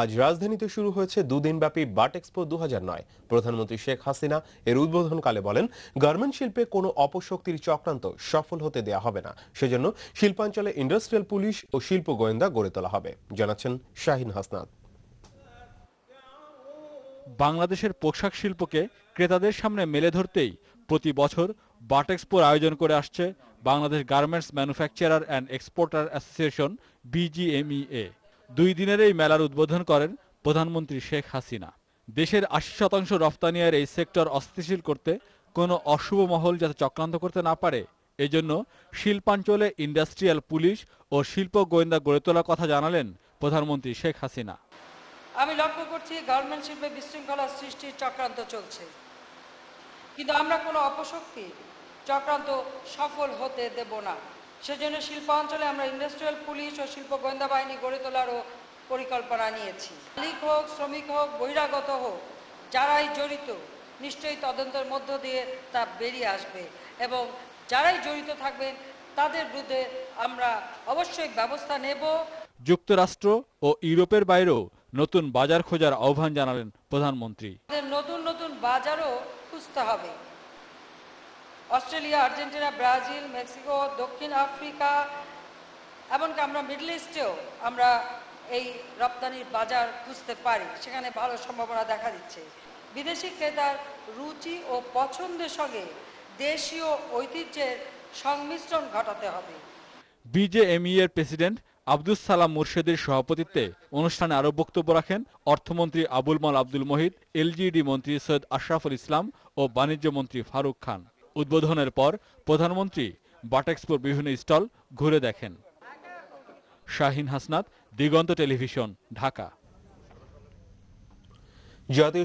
আজ রাজধানীতে শুরু হয়েছে দুদিনব্যাপী বাট এক্সপো 2009। প্রধানমন্ত্রী শেখ হাসিনা এর উদ্বোধনকালে বলেন, গার্মেন্ট শিল্পে কোনো অপশক্তির চক্রান্ত সফল হতে দেয়া হবে না। সেজন্য শিল্পাঞ্চলে ইন্ডাস্ট্রিয়াল পুলিশ ও শিল্প গোয়েন্দা গড়ে তোলা হবে, জানাচ্ছেন শাহিন হাসনাত। বাংলাদেশের পোশাক শিল্পকে ক্রেতাদের সামনে মেলে ধরতেই প্রতি বছর বাট এক্সপোর আয়োজন করে আসছে Bangladesh garments manufacturer and exporter association BGMEA। 2 দিনের এই মেলার উদ্বোধন করেন প্রধানমন্ত্রী শেখ হাসিনা। দেশের 80% রফতানির এই সেক্টর অস্থিতিশীল করতে কোনো অশুভ মহল যাতে চক্রান্ত করতে না পারে, এজন্য শিল্পাঞ্চলে ইন্ডাস্ট্রিয়াল পুলিশ ও শিল্প গোয়েন্দা গড়ে তোলার কথা জানালেন প্রধানমন্ত্রী শেখ হাসিনা। আমি লক্ষ্য করছি গার্মেন্ট শিল্পে বিশৃঙ্খলা সৃষ্টির চক্রান্ত চলছে, কিন্তু আমরা কোনো অপশক্তি চক্রান্ত সফল হতে দেব না। সেজন্য শিল্পাঞ্চলে আমরা ইন্ডাস্ট্রিয়াল পুলিশ ও শিল্প গোয়েন্দা বাহিনী গড়ে তোলারও পরিকল্পনা নিয়েছি। মালিক হোক, শ্রমিক হোক, বহিরাগত হোক, যারাই জড়িত নিশ্চয়ই তদন্তের মধ্য দিয়ে তা বেরিয়ে আসবে এবং যারাই জড়িত থাকবেন তাদের বিরুদ্ধে আমরা অবশ্যই ব্যবস্থা নেব। যুক্তরাষ্ট্র ও ইউরোপের বাইরেও নতুন বাজার খোঁজার আহ্বান জানালেন প্রধানমন্ত্রী। নতুন নতুন বাজারও খুঁজতে হবে। অস্ট্রেলিয়া, আর্জেন্টিনা, ব্রাজিল, মেক্সিকো, দক্ষিণ আফ্রিকা, এমনকি আমরা মিডল ইস্টেও আমরা এই রপ্তানির বাজার খুঁজতে পারি। সেখানে ভালো সম্ভাবনা দেখা দিচ্ছে। বিদেশি ক্রেতার রুচি ও পছন্দের সঙ্গে দেশীয় ঐতিহ্যের সংমিশ্রণ ঘটাতে হবে। BGMEA এর প্রেসিডেন্ট আব্দুস সালাম মুর্শেদের সভাপতিত্বে অনুষ্ঠানে আরো বক্তব্য রাখেন অর্থমন্ত্রী আবুল মাল আব্দুল মহিদ, LGD মন্ত্রী সৈয়দ আশরাফুল ইসলাম ও বাণিজ্য মন্ত্রী ফারুক খান। উদ্বোধনের পর প্রধানমন্ত্রী বাট এক্সপোর বিভিন্ন স্টল ঘুরে দেখেন। শাহিন হাসনাত, দিগন্ত টেলিভিশন, ঢাকা। জাতীয়